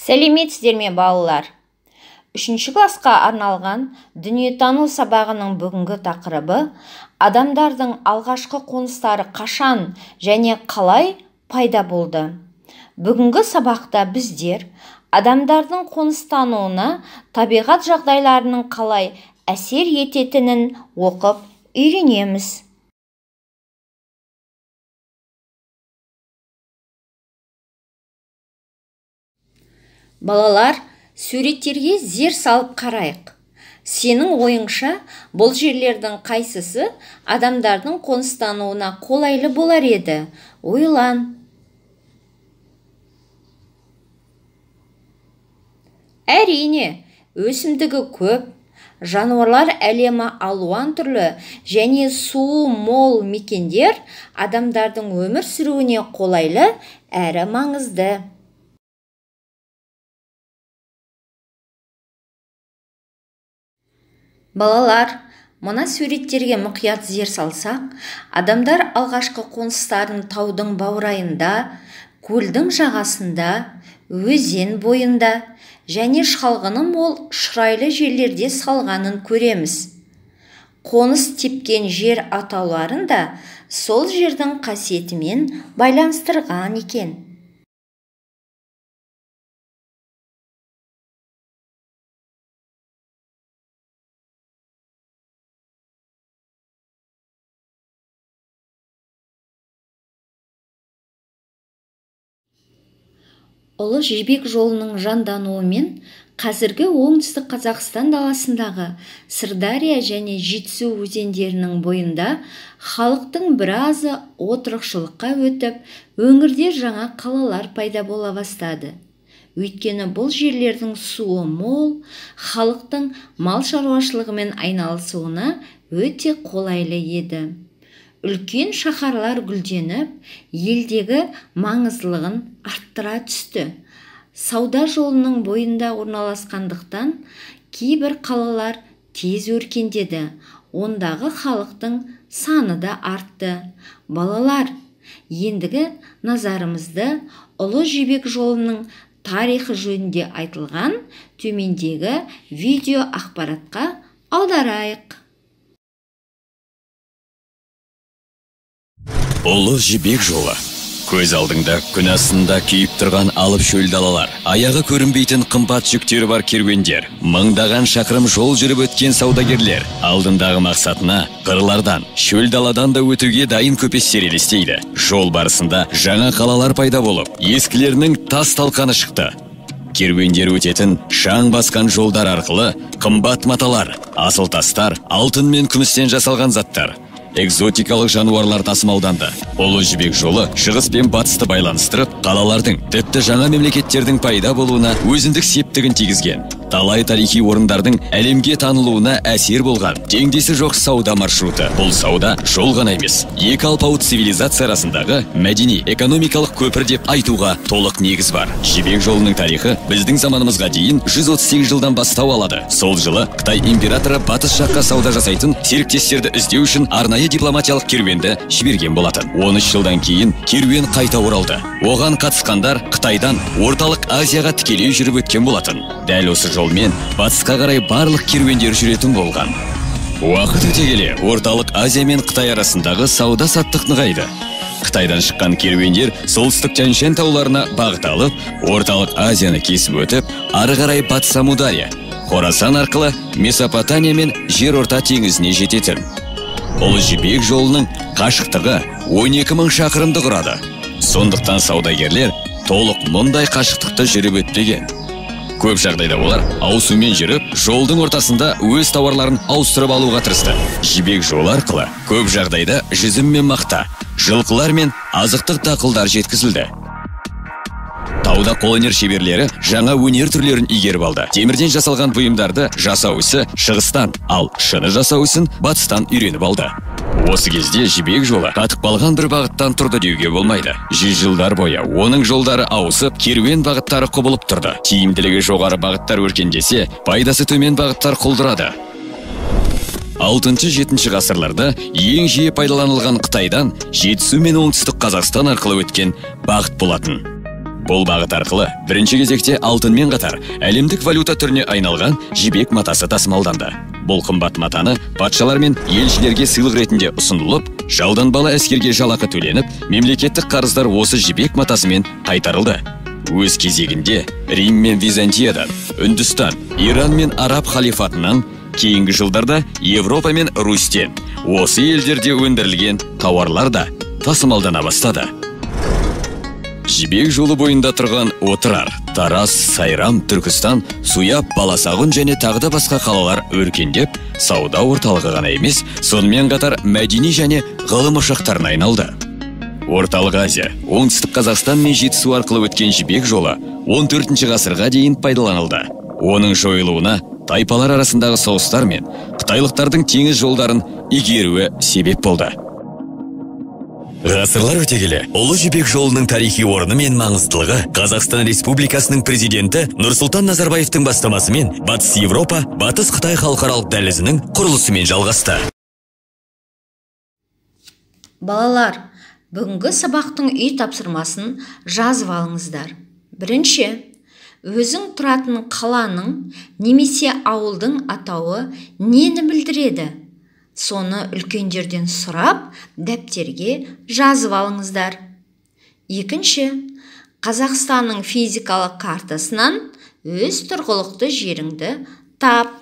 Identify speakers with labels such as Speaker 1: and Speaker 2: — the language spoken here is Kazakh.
Speaker 1: Сәлеметсіздер ме балалар? 3 классқа арналған дүниетану сабағының бүгінгі тақырыбы адамдардың алғашқы қоныстары қашан және қалай пайда болды. Бүгінгі сабақта біздер адамдардың қоныстануына табиғат жағдайларының қалай әсер ететінін оқып үйренеміз. Балалар, суреттерге зер салып қарайық. Сенің ойыңша, бұл жерлердің қайсысы адамдардың қоныстануына қолайлы болар еді? Ойлан. Әрине, өсімдігі көп, жануарлар әлемі алуан түрлі және суы мол мекендер адамдардың өмір сүруіне қолайлы әрі маңызды. Балалар, мына суреттерге мұқият зер салсақ, адамдар алғашқы қоныстарын таудың баурайында, көлдің жағасында, өзен бойында және шалғыны мол шұрайлы жерлерде салғанын көреміз. Қоныс тепкен жер атауларын да сол жердің қасиетімен байланыстырған екен. Ұлы жібек жолының жандануымен қазіргі оңтүстік Қазақстан даласындағы Сырдария және Жетісу өзендерінің бойында халықтың біразы отырықшылыққа өтіп, өңірде жаңа қалалар пайда бола бастады. Өйткені бұл жерлердің суы мол, халықтың мал шаруашылығымен айналысуына өте қолайлы еді. Үлкен шаһарлар гүлденіп, елдегі маңыздылығын арттыра түсті. Сауда жолының бойында орналасқандықтан кейбір қалалар тез өркендеді. Ондағы халықтың саны да артты. Балалар, ендігі назарымызды Ұлы жібек жолының тарихы жөнінде айтылған төмендегі видео ақпаратқа аударайық.
Speaker 2: Ұлы жібек жолы. Көз алдыңда күн астында күйіп тұрған алып шөл далалар, аяғы көрінбейтін қымбат жүктері бар керуендер, мыңдаған шақырым жол жүріп өткен саудагерлер, алдындағы мақсатына қырлардан, шөл даладан да өтуге дайын көпестер елестейді. Жол барысында жаңа қалалар пайда болып, ескілерінің тас талқаны шықты. Керуендер өтетін шаң басқан жолдар арқылы қымбат маталар, асыл тастар, алтын мен күмістен жасалған заттар, экзотикалық жануарлар тасымалданды. Ұлы жібек жолы шығыс пен батысты байланыстырып, қалалардың, тіпті жаңа мемлекеттердің пайда болуына өзіндік септігін тигізген. Талай тарихи орындардың әлемге танылуына әсер болған теңдесі жоқ сауда маршруты. Бұл сауда жол ғана емес, екі алпауыт цивилизация арасындағы мәдени, экономикалық көпір деп айтуға толық негіз бар. Жібек жолының тарихы біздің заманымызға дейін 138 жылдан бастау алады. Сол жылы Қытай императоры батыс жаққа сауда жасайтын серіктестерді іздеу үшін арнайы дипломатиялық керуенді жіберген болатын. 13 жылдан кейін керуен қайта оралды. Оған қатысқандар Қытайдан орталық Азияға тікелей жүріп өткен болатын. Дәл осы жолмен батысқа қарай барлық керуендер жүретін болған. Уақыт өте келе орталық Азия мен Қытай арасындағы сауда-саттық нығайды. Қытайдан шыққан керуендер солтүстік Тянь-Шань тауларына бағыт алып, орталық Азияны кесіп өтіп, ары қарай Батыс Амудария, Хорасан арқылы Месопотамия мен Жерорта теңізіне жететін. Ұлы жібек жолының қашықтығы 12 000 шақырымды құрады. Сондықтан саудагерлер толық мұндай қашықтықты жүріп өтпеген. Көп жағдайда олар ауысумен жүріп, жолдың ортасында өз тауарларын ауыстырып алуға тырысты. Жібек жолы арқылы көп жағдайда жүзім мен мақта, жылқылар мен азықтық дақылдар жеткізілді. Тауда қолөнер шеберлері жаңа өнер түрлерін игеріп алды. Темірден жасалған бұйымдарды жасау ісі шығыстан, ал шыны жасау ісін батыстан үйреніп алды. Осы кезде жібек жолы қатып қалған бір бағыттан тұрды деуге болмайды. 100 жылдар бойы оның жолдары ауысып, керуен бағыттары құбылып тұрды. Тиімділігі жоғары бағыттар өркендесе, пайдасы төмен бағыттар құлдырады. 6-7 ғасырларда ең жиі пайдаланылған Қытайдан Жетісу мен оңтүстік Қазақстан арқылы өткен бағыт болатын. Бұл бағыт арқылы бірінші кезекте алтынмен қатар әлемдік валюта түріне айналған жібек матасы тасымалданды. Бұл қымбат матаны патшалар мен елшілерге сыйлық ретінде ұсынылып, жалданбалы әскерге жалақы төленіп, мемлекеттік қарыздар осы жібек матасымен қайтарылды. Өз кезегінде Рим мен Византиядан, Үндістан, Иран мен Араб халифатынан кейінгі жылдарда Европа мен Русьтен осы елдерде өндірілген тауарлар да тасымалдана бастады. Жібек жолы бойында тұрған Отырар, Тараз, Сайрам, Түркістан, Суяб, Баласағұн және тағы басқа қалалар өркендеп, сауда орталығы ғана емес, сонымен қатар мәдени және ғылым ошақтарына айналды. Орталық Азия, оңтүстік Қазақстан мен Жетісу арқылы өткен жібек жолы 14 ғасырға дейін пайдаланылды. Оның жойылуына тайпалар арасындағы соғыстар мен қытайлықтардың теңіз жолдарын игеруі себеп болды. Ғасырлар өте келе, Ұлы Жібек жолының тарихи орны мен маңыздылығы Қазақстан Республикасының президенті Нұрсұлтан Назарбаевтың бастамасымен Батыс Европа, Батыс Қытай халықаралық дәлізінің құрылысымен жалғасты.
Speaker 1: Балалар, бүгінгі сабақтың үй тапсырмасын жазып алыңыздар. Бірінші, өзің тұратын қаланың немесе ауылдың атауы нені білдіреді? Соны үлкендерден сұрап, дәптерге жазып алыңыздар. Екінші, Қазақстанның физикалық картасынан өз тұрғылықты жеріңді тап.